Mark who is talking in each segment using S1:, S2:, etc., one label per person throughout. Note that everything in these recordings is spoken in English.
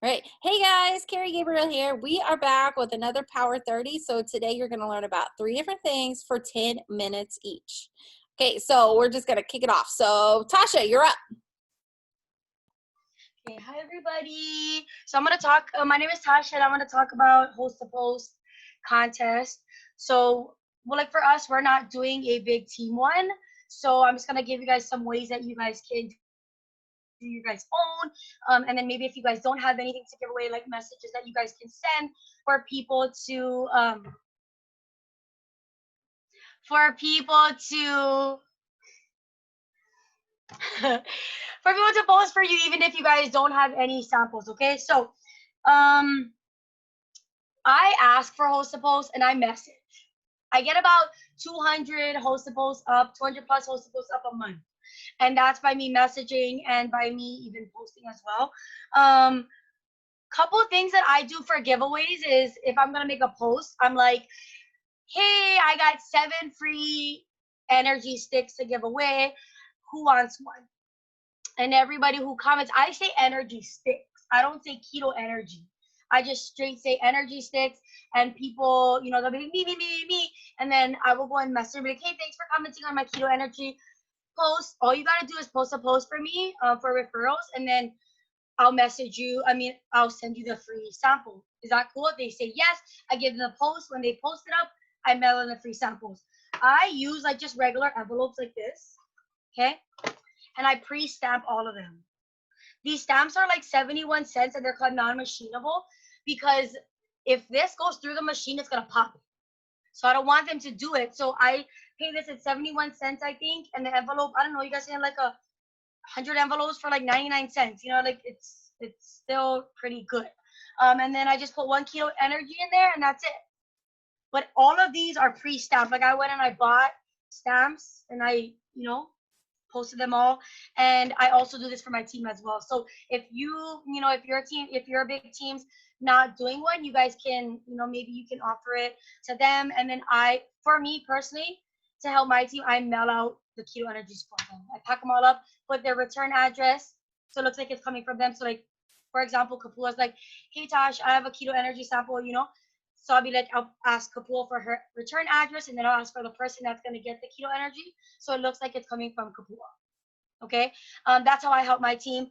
S1: Right. Hey guys, Carrie Gabriel here. We are back with another Power 30. So today you're going to learn about three different things for 10 minutes each. Okay, so we're just going to kick it off. So Tasha, you're up.
S2: Okay, hi everybody. So I'm gonna talk. My name is Tasha, and I'm gonna talk about host to post contest. So, well, like for us, we're not doing a big team one. So I'm just gonna give you guys some ways that you guys can do your guys own, and then maybe if you guys don't have anything to give away, like messages that you guys can send for people to for people to for people to post for you, even if you guys don't have any samples. Okay, so um I ask for host to post and I message. I get about 200 host to post up, 200 plus host to post up a month. And that's by me messaging and by me even posting as well. Couple things that I do for giveaways is if I'm going to make a post, I'm like, hey, I got 7 free energy sticks to give away. Who wants one? And everybody who comments, I say energy sticks. I don't say keto energy. I just straight say energy sticks, and people, they'll be like, me. And then I will go and message them, like, hey, thanks for commenting on my keto energy post. All you got to do is post a post for me for referrals, and then I'll message you. I'll send you the free sample. Is that cool? If they say yes, I give them the post. When they post it up, I mail in the free samples. I use like just regular envelopes like this, okay? And I pre-stamp all of them. These stamps are like 71 cents and they're called non-machinable because if this goes through the machine, it's going to pop. So I don't want them to do it. So I pay this at 71 cents, I think. And the envelope, I don't know, you guys get like 100 envelopes for like 99 cents. Like it's still pretty good. And then I just put 1 kilo energy in there and that's it. But all of these are pre-stamped. Like I went and I bought stamps and I, posted them all. And I also do this for my team as well. So if if your team, if you're a big team's not doing one, you guys can, maybe you can offer it to them. And then for me personally, to help my team, I mail out the keto energies for them. I pack them all up, put their return address, so it looks like it's coming from them. So like, for example, Kapula's like, hey Tosh, I have a keto energy sample. So I'll be like, I'll ask Kapula for her return address, and then I'll ask for the person that's gonna get the keto energy. So it looks like it's coming from Kapula. Okay, that's how I help my team.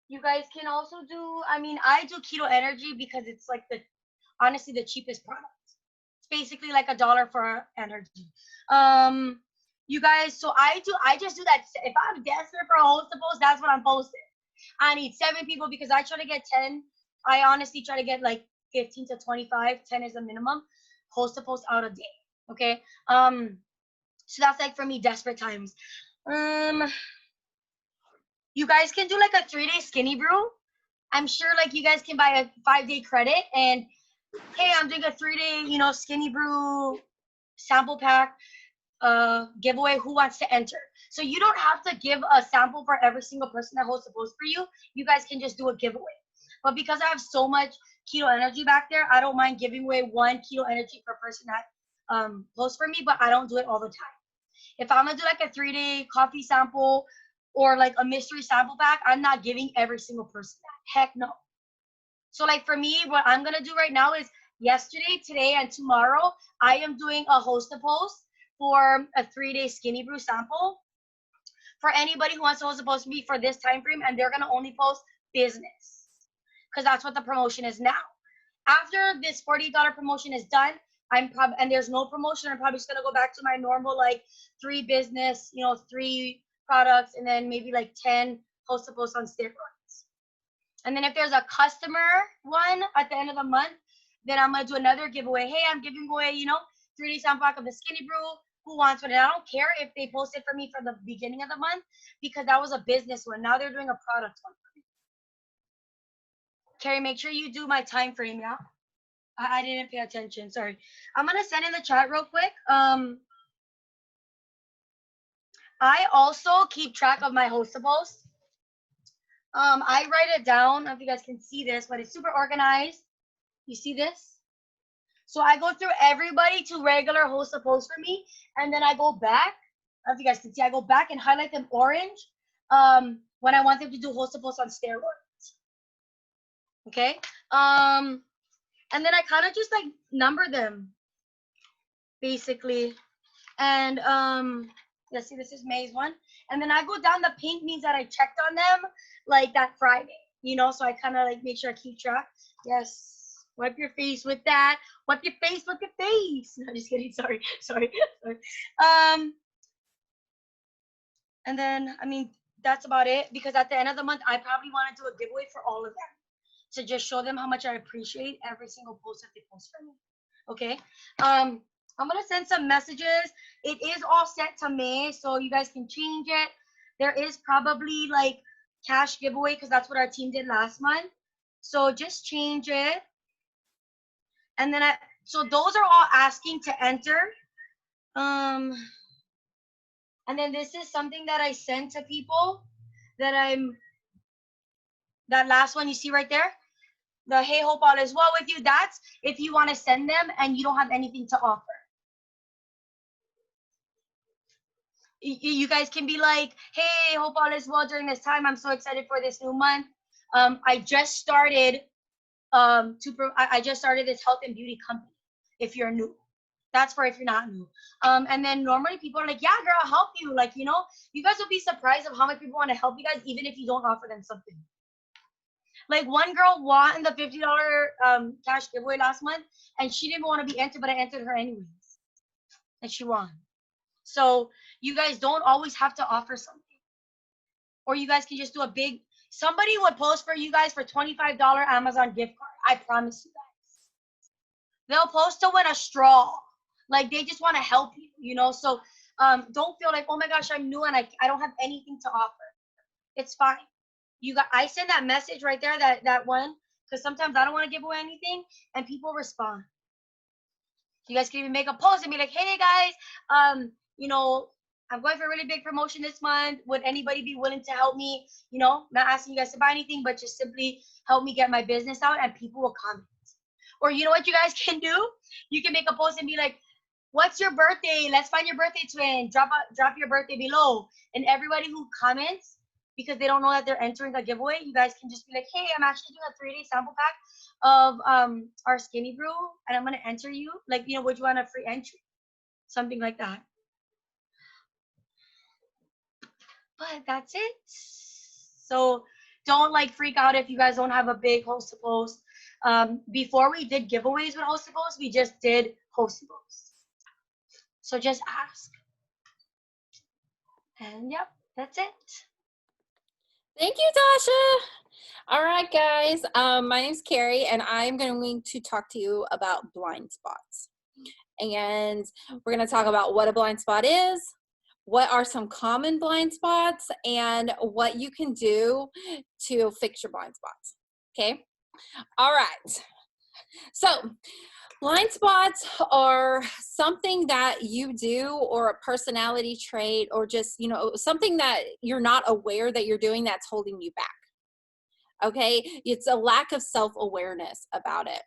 S2: You guys can also do. I do keto energy because it's like honestly the cheapest product. It's basically like $1 for energy. You guys, so I just do that. If I'm desperate for a host to post, that's what I'm posting. I need 7 people because I try to get 10. I honestly try to get like 15 to 25. 10 is the minimum host to post out a day. Okay. So that's like for me desperate times. Um, you guys can do like a 3-day skinny brew. I'm sure like you guys can buy a 5-day credit and hey, I'm doing a 3-day, skinny brew sample pack giveaway. Who wants to enter? So you don't have to give a sample for every single person that hosts a post for you. You guys can just do a giveaway. But because I have so much keto energy back there, I don't mind giving away 1 kilo energy per person that posts for me, but I don't do it all the time. If I'm gonna do like a 3-day coffee sample or like a mystery sample pack, I'm not giving every single person that. Heck no. So like for me, what I'm gonna do right now is yesterday, today, and tomorrow, I am doing a host to post for a 3-day skinny brew sample for anybody who wants to host a post for me for this time frame, and they're gonna only post business because that's what the promotion is now. After this $40 promotion is done, and there's no promotion, I'm probably just gonna go back to my normal like 3 business, 3 products, and then maybe like 10 host to post on steroids. And then if there's a customer one at the end of the month, then I'm gonna do another giveaway. Hey, I'm giving away, 3-day sample pack of the skinny brew. Who wants one? And I don't care if they posted for me for the beginning of the month because that was a business one. Now they're doing a product one for me. Carrie, make sure you do my time frame, yeah? I didn't pay attention. Sorry. I'm gonna send in the chat real quick. I also keep track of my host to post. I write it down. I don't know if you guys can see this, but it's super organized. You see this? So I go through everybody to regular host to post for me, and then I go back. I don't know if you guys can see. I go back and highlight them orange when I want them to do host to post on steroids. Okay. And then I kind of just like number them basically. And let's see, this is May's one. And then I go down, the pink means that I checked on them like that Friday, you know, so I kind of like make sure I keep track. Yes, wipe your face with that. Wipe your face, wipe your face. No, just kidding. Sorry. And then, I mean, that's about it, because at the end of the month, I probably want to do a giveaway for all of them to just show them how much I appreciate every single post that they post for me. Okay. I'm gonna send some messages. It is all set to May, so you guys can change it. There is probably like cash giveaway because that's what our team did last month. So just change it. And then so those are all asking to enter. And then this is something that I sent to people that that last one you see right there. The Hey, hope all is well with you. That's if you want to send them and you don't have anything to offer. You guys can be like, hey, hope all is well during this time. I'm so excited for this new month. I just started I just started this health and beauty company. If you're new, that's for if you're not new. And then normally people are like, yeah, girl, I'll help you. Like, you know, you guys will be surprised of how much people want to help you guys, even if you don't offer them something. Like one girl won the $50 cash giveaway last month, and she didn't want to be entered, but I entered her anyways, and she won. So you guys don't always have to offer something, or you guys can just do a big. Somebody would post for you guys for $25 Amazon gift card. I promise you guys. They'll post to win a straw. Like they just want to help you, you know. So don't feel like, oh my gosh, I'm new and I don't have anything to offer. It's fine. I send that message right there, that one, because sometimes I don't want to give away anything, and people respond. You guys can even make a post and be like, hey guys, you know, I'm going for a really big promotion this month. Would anybody be willing to help me? You know, not asking you guys to buy anything, but just simply help me get my business out, and people will comment. Or you know what you guys can do? You can make a post and be like, what's your birthday? Let's find your birthday twin. Drop your birthday below. And everybody who comments, because they don't know that they're entering a giveaway, you guys can just be like, hey, I'm actually doing a 3-day sample pack of our skinny brew, and I'm gonna enter you. Like, you know, would you want a free entry? Something like that. But that's it. So don't like freak out if you guys don't have a big host to post. Before we did giveaways with host to post, we just did host to post. So just ask. And yep, that's it.
S1: Thank you, Tasha. All right, guys. My name's Carrie, and I'm going to talk to you about blind spots. And we're going to talk about what a blind spot is, what are some common blind spots, and what you can do to fix your blind spots. Okay? All right. So, blind spots are something that you do, or a personality trait, or just, you know, something that you're not aware that you're doing that's holding you back. Okay? It's a lack of self-awareness about it.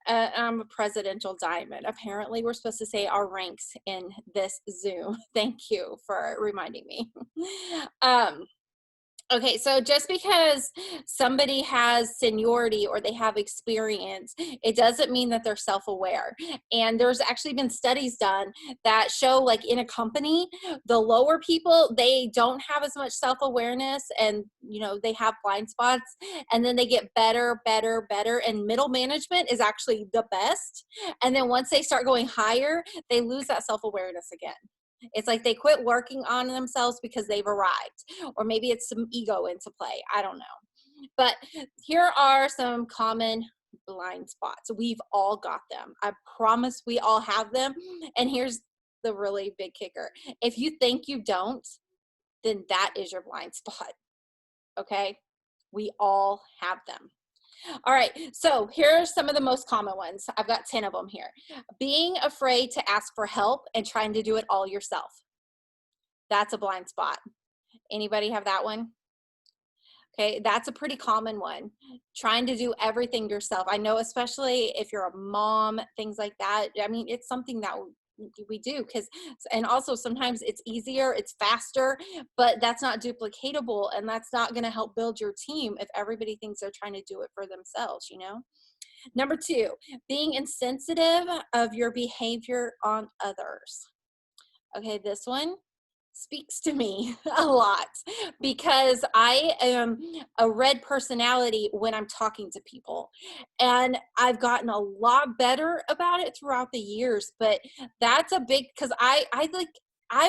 S1: I'm a presidential diamond. Apparently, we're supposed to say our ranks in this Zoom. Thank you for reminding me. Okay, so just because somebody has seniority or they have experience, it doesn't mean that they're self-aware. And there's actually been studies done that show, like in a company, the lower people, they don't have as much self-awareness, and you know, they have blind spots, and then they get better, and middle management is actually the best. And then once they start going higher, they lose that self-awareness again. It's like they quit working on themselves because they've arrived, or maybe it's some ego into play. I don't know. But here are some common blind spots. We've all got them. I promise we all have them. And here's the really big kicker. If you think you don't, then that is your blind spot. Okay? We all have them. All right, so here are some of the most common ones. I've got 10 of them here. Being afraid to ask for help and trying to do it all yourself. That's a blind spot. Anybody have that one? Okay, that's a pretty common one. Trying to do everything yourself. I know, especially if you're a mom, things like that. I mean, it's something that We do, because, and also sometimes it's easier, it's faster, but that's not duplicatable, and that's not going to help build your team if everybody thinks they're trying to do it for themselves, you know? Number two, being insensitive of your behavior on others. Okay, this one speaks to me a lot because I am a red personality when I'm talking to people. And I've gotten a lot better about it throughout the years, but that's a big, because I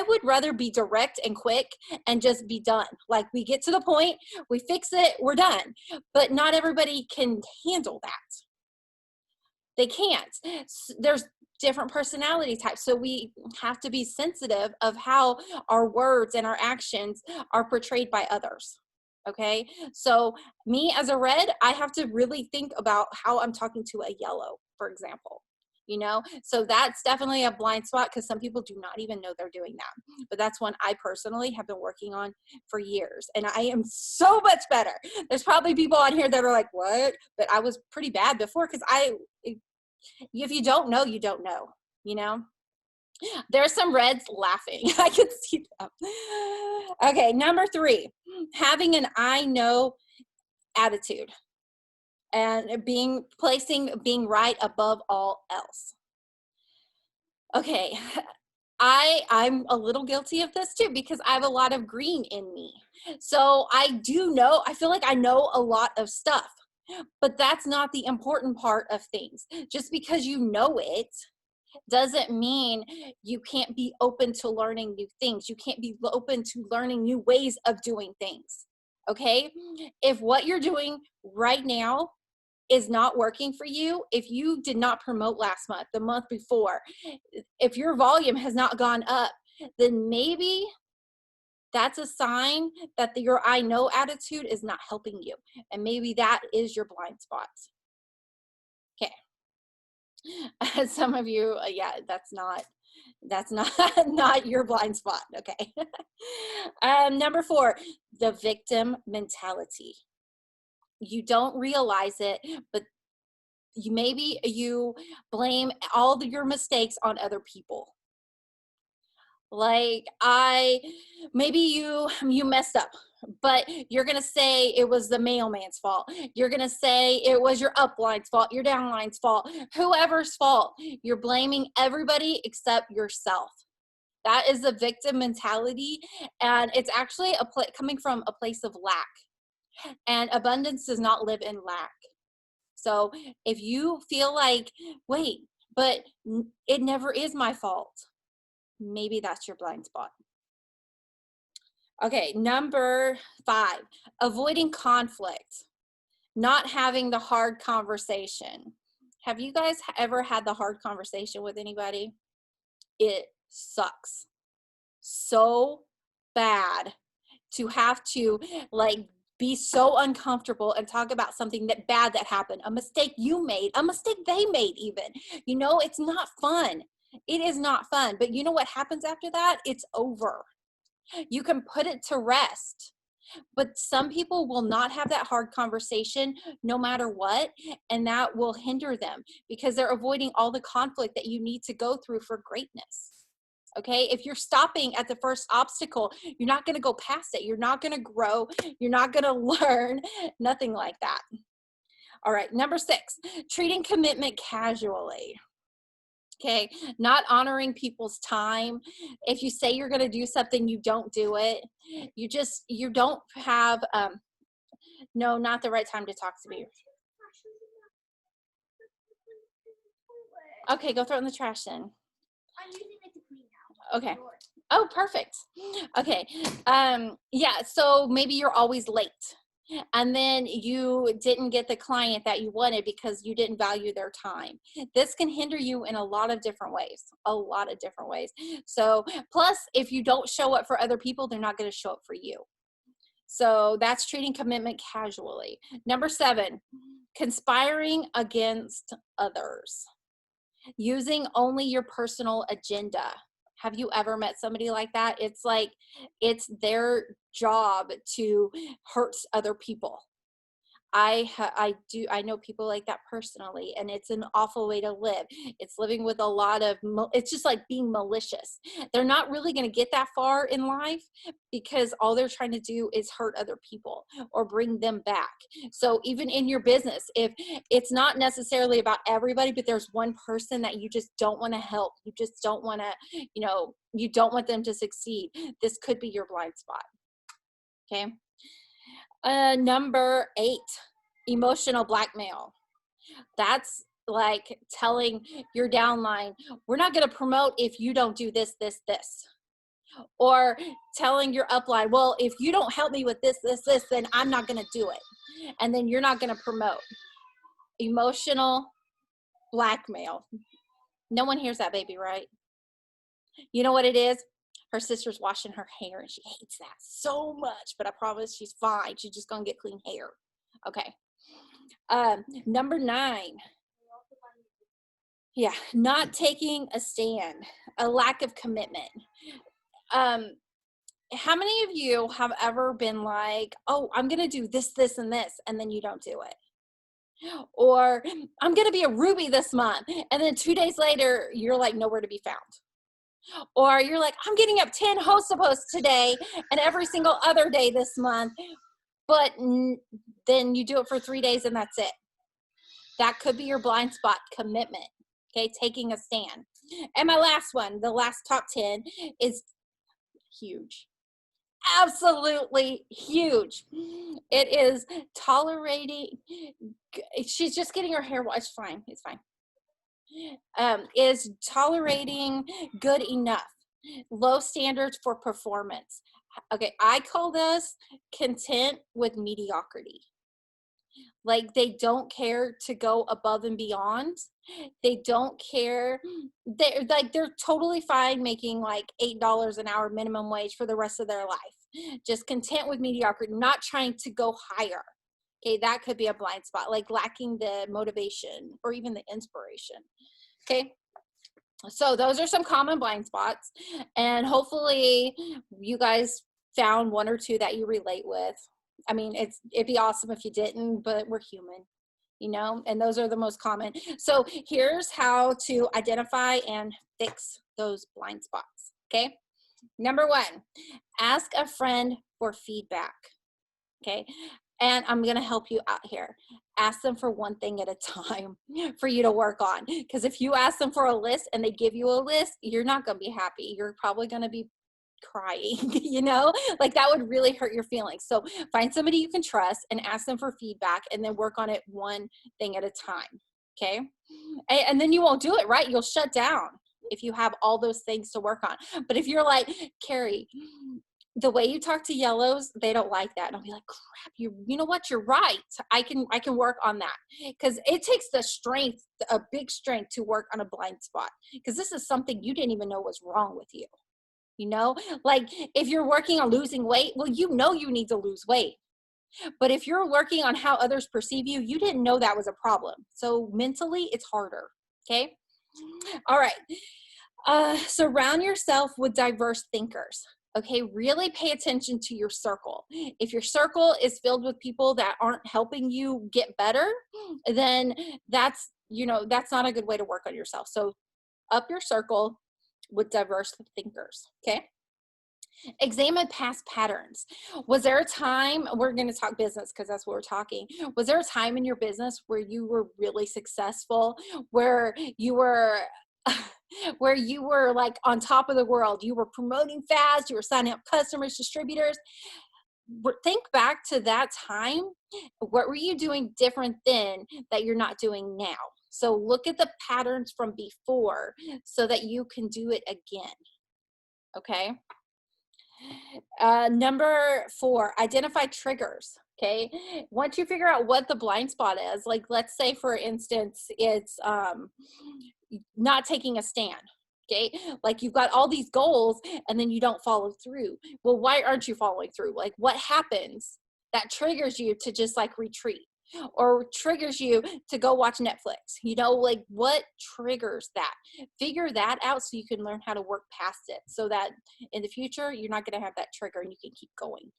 S1: would rather be direct and quick and just be done. Like, we get to the point, we fix it, we're done. But not everybody can handle that. They can't. There's different personality types, so we have to be sensitive of how our words and our actions are portrayed by others. Okay, so me as a red, I have to really think about how I'm talking to a yellow, for example. You know, so that's definitely a blind spot, because some people do not even know they're doing that. But that's one I personally have been working on for years, and I am so much better. There's probably people on here that are like, what? But I was pretty bad before, because if you don't know, you don't know, you know? There's some reds laughing. I can see them. Okay, number three, having an I know attitude and being right above all else. Okay, I'm a little guilty of this too, because I have a lot of green in me. So I feel like I know a lot of stuff, but that's not the important part of things. Just because you know it doesn't mean you can't be open to learning new things. You can't be open to learning new ways of doing things. Okay? If what you're doing right now is not working for you, if you did not promote last month, the month before, if your volume has not gone up, then maybe that's a sign that your I know attitude is not helping you. And maybe that is your blind spot. Okay. Some of you, yeah, that's not not your blind spot. Okay. Number four, the victim mentality. You don't realize it, but maybe you blame all your mistakes on other people. Like, maybe you messed up, but you're gonna say it was the mailman's fault. You're gonna say it was your upline's fault, your downline's fault, whoever's fault. You're blaming everybody except yourself. That is the victim mentality, and it's actually coming from a place of lack. And abundance does not live in lack. So if you feel like, wait, but it never is my fault, maybe that's your blind spot. Okay, number five, avoiding conflict, not having the hard conversation. Have you guys ever had the hard conversation with anybody? It sucks so bad to have to, like, be so uncomfortable and talk about something bad that happened, a mistake you made, a mistake they made even. You know, it's not fun. It is not fun. But you know what happens after that? It's over. You can put it to rest. But some people will not have that hard conversation no matter what, and that will hinder them because they're avoiding all the conflict that you need to go through for greatness. Okay, if you're stopping at the first obstacle, you're not going to go past it. You're not going to grow. You're not going to learn. Nothing like that. All right, number six, treating commitment casually. Okay, not honoring people's time. If you say you're going to do something, you don't do it. You don't have, no, not the right time to talk to me. Okay, go throw it in the trash then.
S3: I'm using it to clean now.
S1: Okay. Oh, perfect. Okay. Yeah, so maybe you're always late. And then you didn't get the client that you wanted because you didn't value their time. This can hinder you in a lot of different ways, a lot of different ways. So plus, if you don't show up for other people, they're not going to show up for you. So that's treating commitment casually. Number seven, conspiring against others, using only your personal agenda. Have you ever met somebody like that? It's like it's their job to hurt other people. I know people like that personally, and it's an awful way to live. It's living with a lot of, it's just like being malicious. They're not really going to get that far in life because all they're trying to do is hurt other people or bring them back. So even in your business, if it's not necessarily about everybody, but there's one person that you just don't want to help, you just don't want to, you don't want them to succeed, this could be your blind spot. Okay. Number 8, emotional blackmail. That's like telling your downline, we're not going to promote if you don't do this, this, this. Or telling your upline, well, if you don't help me with this, this, this, then I'm not going to do it. And then you're not going to promote. Emotional blackmail. No one hears that, baby, right? You know what it is? Her sister's washing her hair and she hates that so much, but I promise she's fine. She's just gonna get clean hair. Okay. Number 9. Yeah, not taking a stand, a lack of commitment. How many of you have ever been like, oh, I'm gonna do this, this, and this, and then you don't do it? Or I'm gonna be a Ruby this month, and then 2 days later, you're like nowhere to be found. Or you're like, I'm getting up 10 host posts today and every single other day this month, but then you do it for 3 days and that's it. That could be your blind spot, commitment. Okay, taking a stand. And my last one, the last top 10 is huge. Absolutely huge. It is tolerating, she's just getting her hair washed. It's fine. It's fine. Is tolerating good enough, low standards for performance. Okay, I call this content with mediocrity. Like they don't care to go above and beyond. They don't care. They're totally fine making like $8 an hour minimum wage for the rest of their life. Just content with mediocrity, not trying to go higher. Okay, that could be a blind spot, like lacking the motivation or even the inspiration. Okay, so those are some common blind spots, and hopefully you guys found 1 or 2 that you relate with. I mean, it'd be awesome if you didn't, but we're human, and those are the most common. So here's how to identify and fix those blind spots. Okay, number 1, ask a friend for feedback. Okay, and I'm going to help you out here. Ask them for one thing at a time for you to work on. Because if you ask them for a list and they give you a list, you're not going to be happy. You're probably going to be crying, like that would really hurt your feelings. So find somebody you can trust and ask them for feedback and then work on it one thing at a time. Okay. And then you won't do it, right? You'll shut down if you have all those things to work on. But if you're like, Carrie, the way you talk to yellows, they don't like that. And I'll be like, crap, you know what? You're right. I can work on that. Because it takes the strength, a big strength to work on a blind spot. Because this is something you didn't even know was wrong with you. Like if you're working on losing weight, well, you need to lose weight. But if you're working on how others perceive you, you didn't know that was a problem. So mentally, it's harder. Okay. All right. Surround yourself with diverse thinkers. Okay, really pay attention to your circle. If your circle is filled with people that aren't helping you get better, then that's not a good way to work on yourself. So up your circle with diverse thinkers. Okay. Examine past patterns. Was there a time, we're going to talk business because that's what we're talking. Was there a time in your business where you were really successful, where you were like on top of the world? You were promoting fast, you were signing up customers, distributors. Think back to that time. What were you doing different then that you're not doing now? So look at the patterns from before so that you can do it again. Okay. Number 4, identify triggers. Okay. Once you figure out what the blind spot is, like let's say for instance, it's not taking a stand. Okay. Like you've got all these goals and then you don't follow through. Well, why aren't you following through? Like what happens that triggers you to just like retreat or triggers you to go watch Netflix? Like what triggers that? Figure that out so you can learn how to work past it so that in the future, you're not going to have that trigger and you can keep going.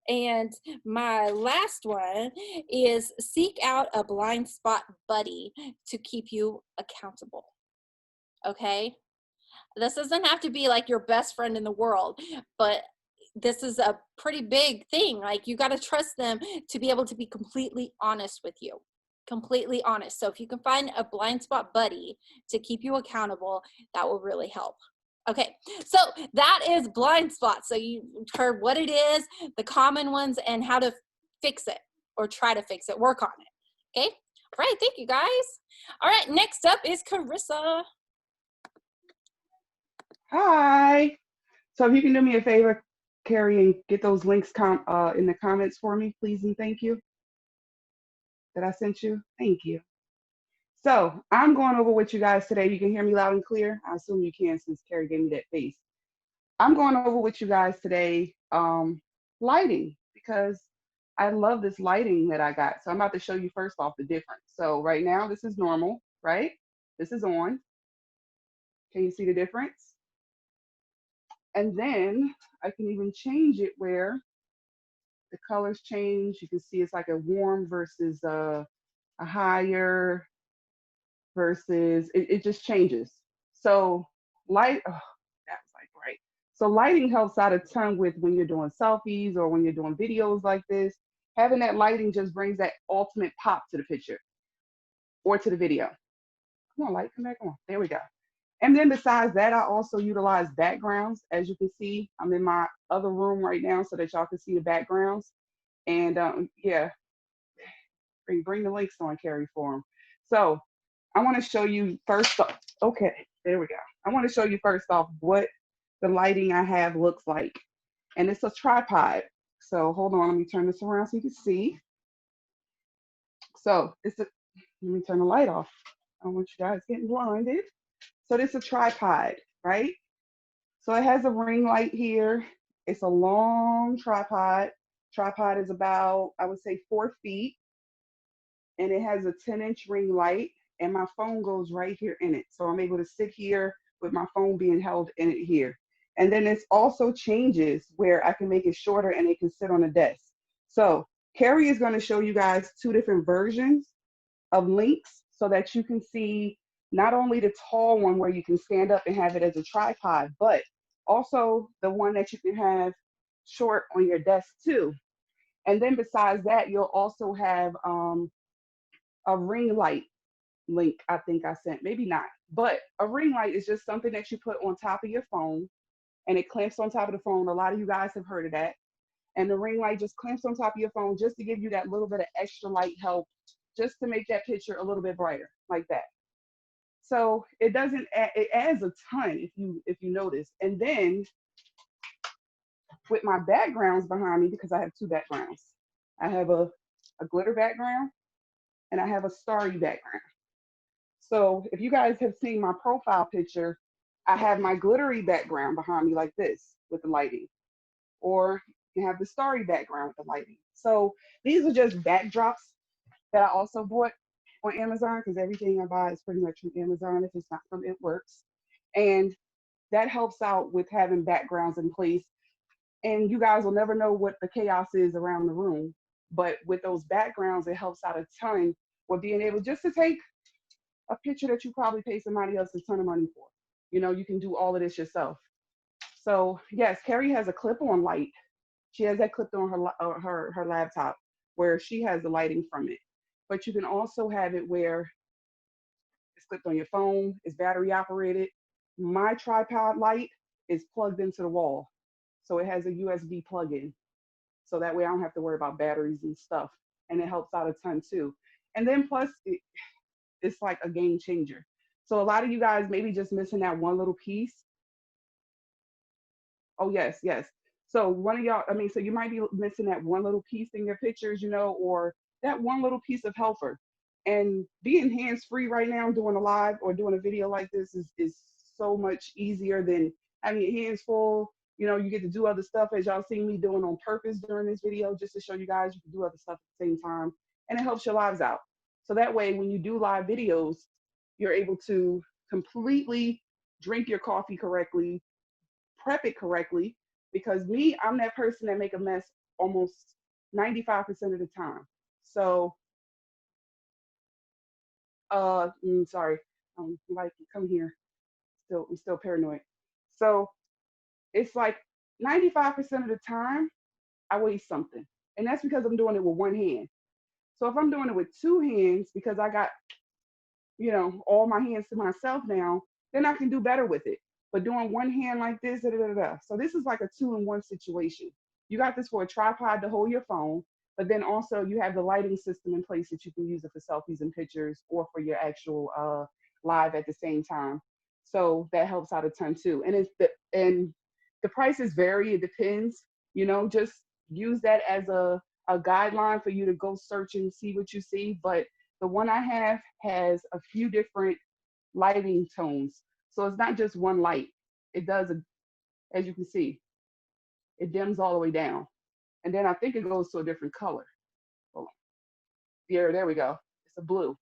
S1: And my last one is seek out a blind spot buddy to keep you accountable. Okay? This doesn't have to be like your best friend in the world, but this is a pretty big thing. Like you got to trust them to be able to be completely honest with you. Completely honest. So if you can find a blind spot buddy to keep you accountable, that will really help. Okay, so that is blind spots. So you heard what it is, the common ones, and how to fix it or try to fix it, work on it. Okay, all right, thank you guys. All right, next up is Carissa.
S4: Hi. So if you can do me a favor, Carrie, and get those links in the comments for me, please and thank you, that I sent you. Thank you. So I'm going over with you guys today. You can hear me loud and clear. I assume you can since Carrie gave me that face. I'm going over with you guys today lighting, because I love this lighting that I got. So I'm about to show you first off the difference. So right now this is normal, right? This is on. Can you see the difference? And then I can even change it where the colors change. You can see it's like a warm versus a higher versus, it just changes. So light, oh, that was like right. So lighting helps out a ton with when you're doing selfies or when you're doing videos like this. Having that lighting just brings that ultimate pop to the picture or to the video. Come on, light, come back on. There we go. And then besides that, I also utilize backgrounds. As you can see, I'm in my other room right now so that y'all can see the backgrounds. And yeah, bring the links on, Carrie, for them. So I want to show you first off. Okay, there we go. I want to show you first off what the lighting I have looks like. And it's a tripod. So hold on, let me turn this around so you can see. So let me turn the light off. I don't want you guys getting blinded. So this is a tripod, right? So it has a ring light here. It's a long tripod. Tripod is about, I would say, 4 feet. And it has a 10-inch ring light. And my phone goes right here in it. So I'm able to sit here with my phone being held in it here. And then it also changes where I can make it shorter and it can sit on a desk. So Carrie is going to show you guys 2 different versions of links so that you can see not only the tall one where you can stand up and have it as a tripod, but also the one that you can have short on your desk too. And then besides that, you'll also have a ring light link. I think I sent, maybe not, but a ring light is just something that you put on top of your phone and it clamps on top of the phone. A lot of you guys have heard of that. And the ring light just clamps on top of your phone just to give you that little bit of extra light help, just to make that picture a little bit brighter, like that. So it doesn't it adds a ton if you notice. And then with my backgrounds behind me, because I have 2 backgrounds, I have a glitter background and I have a starry background. So if you guys have seen my profile picture, I have my glittery background behind me like this with the lighting, or you have the starry background with the lighting. So these are just backdrops that I also bought on Amazon, because everything I buy is pretty much from Amazon if it's not from It Works. And that helps out with having backgrounds in place. And you guys will never know what the chaos is around the room. But with those backgrounds, it helps out a ton with being able just to take a picture that you probably pay somebody else a ton of money for. You know, you can do all of this yourself. So yes, Carrie has a clip-on light. She has that clipped on her laptop where she has the lighting from it. But you can also have it where it's clipped on your phone, it's battery operated. My tripod light is plugged into the wall. So it has a USB plug-in. So that way I don't have to worry about batteries and stuff. And it helps out a ton too. And then plus it's like a game changer. So a lot of you guys maybe just missing that one little piece. Oh yes, yes. So one of y'all, I mean, so you might be missing that one little piece in your pictures, you know, or that one little piece of helper. And being hands-free right now, doing a live or doing a video like this is so much easier than having your hands full. You know, you get to do other stuff, as y'all seen me doing on purpose during this video, just to show you guys you can do other stuff at the same time, and it helps your lives out. So that way, when you do live videos, you're able to completely drink your coffee correctly, prep it correctly, because me, I'm that person that make a mess almost 95% of the time. So, sorry, like come here. I'm still paranoid. So it's like 95% of the time I waste something, and that's because I'm doing it with one hand. So if I'm doing it with two hands because I got all my hands to myself now, then I can do better with it. But doing one hand like this, da, da, da, da. So this is like a two-in-one situation. You got this for a tripod to hold your phone, but then also you have the lighting system in place that you can use it for selfies and pictures or for your actual live at the same time. So that helps out a ton too. And the prices vary. It depends. Just use that as a guideline for you to go search and see what you see. But the one I have has a few different lighting tones. So it's not just one light. It does, as you can see, it dims all the way down. And then I think it goes to a different color. Hold on. Yeah, there we go. It's a blue.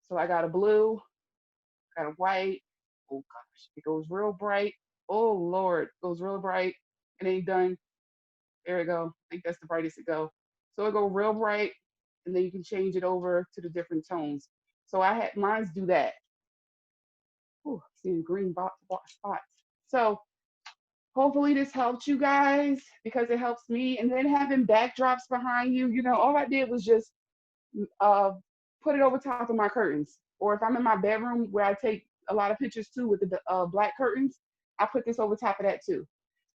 S4: So I got a blue, got a white. Oh gosh, it goes real bright. Oh Lord, it goes real bright. And then done. There we go. I think that's the brightest it go. So it go real bright, and then you can change it over to the different tones. So I had mine's do that. Ooh, seeing green spots. So hopefully this helped you guys because it helps me. And then having backdrops behind you, all I did was just uh, put it over top of my curtains. Or if I'm in my bedroom where I take a lot of pictures too with the black curtains, I put this over top of that too.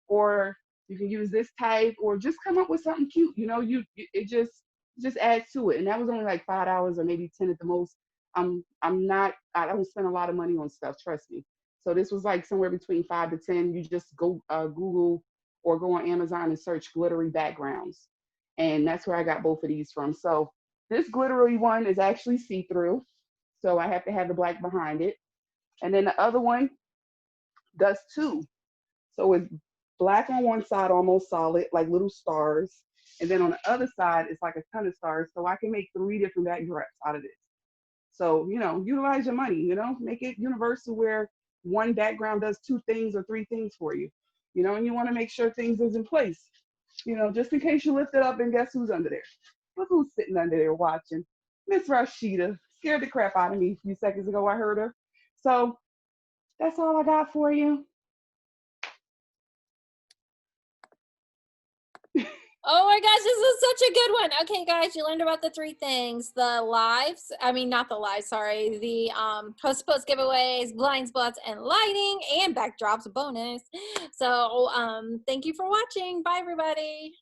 S4: Or you can use this type, or just come up with something cute. It just adds to it. And that was only like $5 or maybe 10 at the most. I don't spend a lot of money on stuff, trust me. So this was like somewhere between 5 to 10. You just go Google or go on Amazon and search glittery backgrounds. And that's where I got both of these from. So this glittery one is actually see-through. So I have to have the black behind it. And then the other one does too. So it's black on one side, almost solid, like little stars. And then on the other side, it's like a ton of stars. So I can make 3 different backdrops out of this. So, utilize your money, make it universal where one background does 2 things or 3 things for you, and you want to make sure things is in place, just in case you lift it up and guess who's under there? Look who's sitting under there watching. Miss Rashida scared the crap out of me a few seconds ago. I heard her. So that's all I got for you.
S1: Oh my gosh, this is such a good one. Okay, guys, you learned about the 3 things: the lives, I mean, not the lives, sorry, the post giveaways, blind spots, and lighting, and backdrops bonus. So thank you for watching. Bye, everybody.